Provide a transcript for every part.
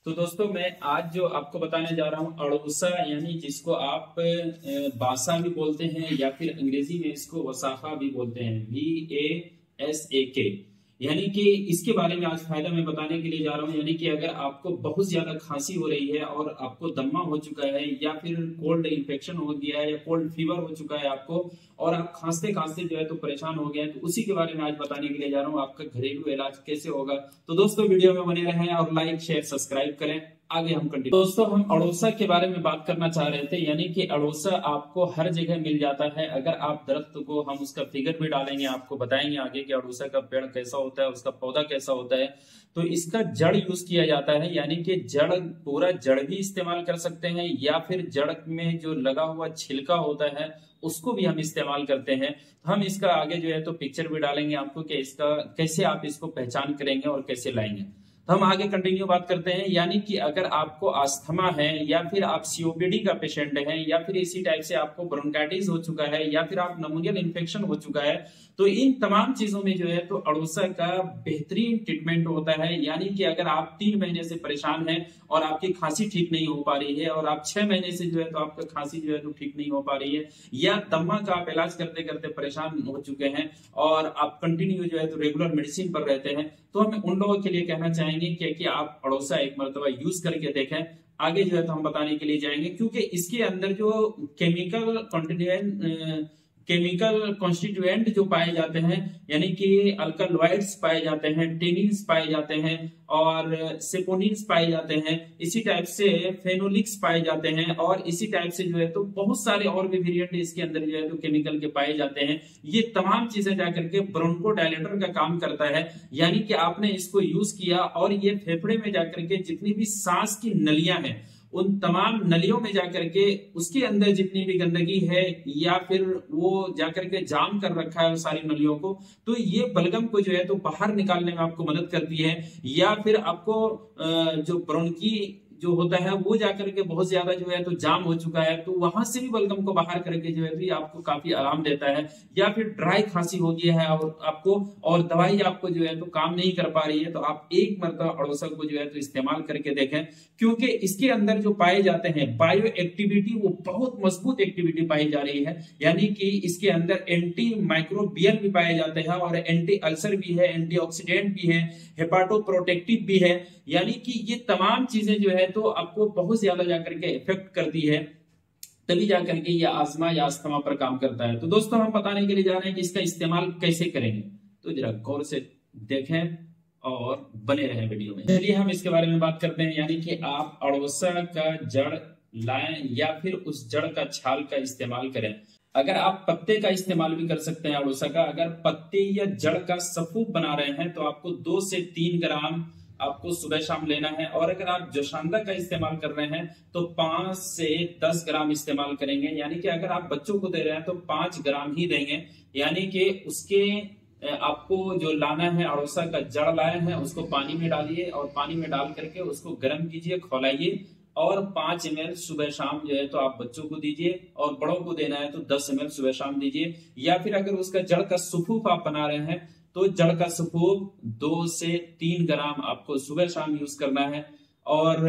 तो दोस्तों मैं आज जो आपको बताने जा रहा हूँ अड़ोसा यानी जिसको आप बासा भी बोलते हैं या फिर अंग्रेजी में इसको वसाखा भी बोलते हैं VASAK। यानी कि इसके बारे में आज फायदा मैं बताने के लिए जा रहा हूँ। यानी कि अगर आपको बहुत ज्यादा खांसी हो रही है और आपको दम्मा हो चुका है या फिर कोल्ड इन्फेक्शन हो गया है या कोल्ड फीवर हो चुका है आपको और आप खांसते खांसते जो है तो परेशान हो गए हैं, तो उसी के बारे में आज बताने के लिए जा रहा हूँ आपका घरेलू इलाज कैसे होगा। तो दोस्तों वीडियो में बने रहें और लाइक शेयर सब्सक्राइब करें। आगे हम कंटिन्यू। दोस्तों हम अड़ोसा के बारे में बात करना चाह रहे थे। यानी कि अड़ोसा आपको हर जगह मिल जाता है। अगर आप दरख्त को, हम उसका फिगर भी डालेंगे, आपको बताएंगे आगे कि अड़ोसा का पेड़ कैसा होता है, उसका पौधा कैसा होता है। तो इसका जड़ यूज किया जाता है, यानी कि जड़, पूरा जड़ भी इस्तेमाल कर सकते हैं या फिर जड़ में जो लगा हुआ छिलका होता है उसको भी हम इस्तेमाल करते हैं। हम इसका आगे जो है तो पिक्चर भी डालेंगे आपको कि इसका कैसे आप इसको पहचान करेंगे और कैसे लाएंगे। तो हम आगे कंटिन्यू बात करते हैं। यानी कि अगर आपको अस्थमा है या फिर आप COPD का पेशेंट है या फिर इसी टाइप से आपको ब्रोंकाइटिस हो चुका है या फिर आप नमोनियल इन्फेक्शन हो चुका है, तो इन तमाम चीजों में जो है तो अड़ोसा का बेहतरीन ट्रीटमेंट होता है। यानी कि अगर आप 3 महीने से परेशान हैं और आपकी खांसी ठीक नहीं हो पा रही है और आप 6 महीने से जो है तो आपका खांसी जो है तो ठीक नहीं हो पा रही है या दम्मा का आप इलाज करते करते परेशान हो चुके हैं और आप कंटिन्यू जो है तो रेगुलर मेडिसिन पर रहते हैं, तो हम उन लोगों के लिए कहना चाहेंगे कि आप अड़ोसा एक मरतबा यूज करके देखें। आगे जो है तो हम बताने के लिए जाएंगे, क्योंकि इसके अंदर जो केमिकल कॉन्स्टिट्यूएंट जो पाए जाते हैं, यानी कि अल्कलॉइड्स पाए जाते हैं, टेनिन्स पाए जाते हैं और सेपोनिन्स पाए जाते हैं, इसी टाइप से फेनोलिक्स पाए जाते हैं और इसी टाइप से जो है तो बहुत सारे और भी वेरिएंट इसके अंदर जो है तो केमिकल के पाए जाते हैं। ये तमाम चीजें जाकर के ब्रोंकोडायलेटर का काम करता है। यानी कि आपने इसको यूज किया और ये फेफड़े में जाकर के जितनी भी सांस की नलियां हैं उन तमाम नलियों में जाकर के उसके अंदर जितनी भी गंदगी है या फिर वो जाकर के जाम कर रखा है सारी नलियों को, तो ये बलगम को जो है तो बाहर निकालने में आपको मदद करती है। या फिर आपको जो ब्रोंकी जो होता है वो जाकर के बहुत ज्यादा जो है तो जाम हो चुका है, तो वहां से भी बलगम को बाहर करके जो है तो ये आपको काफी आराम देता है। या फिर ड्राई खांसी हो गया है और आपको और दवाई आपको जो है तो काम नहीं कर पा रही है, तो आप एक मरतबा अड़ोसा को जो है तो इस्तेमाल करके देखें, क्योंकि इसके अंदर जो पाए जाते हैं बायो एक्टिविटी वो बहुत मजबूत एक्टिविटी पाई जा रही है। यानी कि इसके अंदर एंटी माइक्रोबियल भी पाए जाते हैं और एंटी अल्सर भी है, एंटीऑक्सीडेंट भी है, हेपाटोप्रोटेक्टिव भी है। यानी कि ये तमाम चीजें जो है तो आपको बहुत ज्यादा जाकर के इफेक्ट करती है, तभी जाकर के ये आजमा या अस्थमा पर काम करता है। तो दोस्तों हम बताने के लिए जा रहे हैं कि इसका इस्तेमाल कैसे करेंगे, तो जरा गौर से देखें और बने रहें वीडियो में। चलिए हम इसके बारे में बात करते हैं। यानी कि आप अड़ोसा का जड़ लाएं या फिर उस जड़ का छाल का इस्तेमाल करें। अगर आप पत्ते का इस्तेमाल भी कर सकते हैं अड़ोसा का। अगर पत्ते या जड़ का सफूफ बना रहे हैं तो आपको 2 से 3 ग्राम आपको सुबह शाम लेना है, और अगर आप जोशांदा का इस्तेमाल कर रहे हैं तो 5 से 10 ग्राम इस्तेमाल करेंगे। यानी कि अगर आप बच्चों को दे रहे हैं तो 5 ग्राम ही देंगे। यानी कि उसके आपको जो लाना है, अड़ोसा का जड़ लाए हैं उसको पानी में डालिए और पानी में डाल करके उसको गर्म कीजिए, खौलाइए और 5 ml सुबह शाम जो है तो आप बच्चों को दीजिए और बड़ों को देना है तो 10 ml सुबह शाम दीजिए। या फिर अगर उसका जड़ का सफूफ आप बना रहे हैं तो जड़ का सफूफ 2 से 3 ग्राम आपको सुबह शाम यूज करना है। और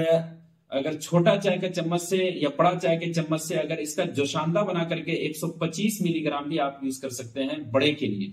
अगर छोटा चाय के चम्मच से या बड़ा चाय के चम्मच से अगर इसका जोशांदा बना करके 125 मिलीग्राम भी आप यूज कर सकते हैं बड़े के लिए।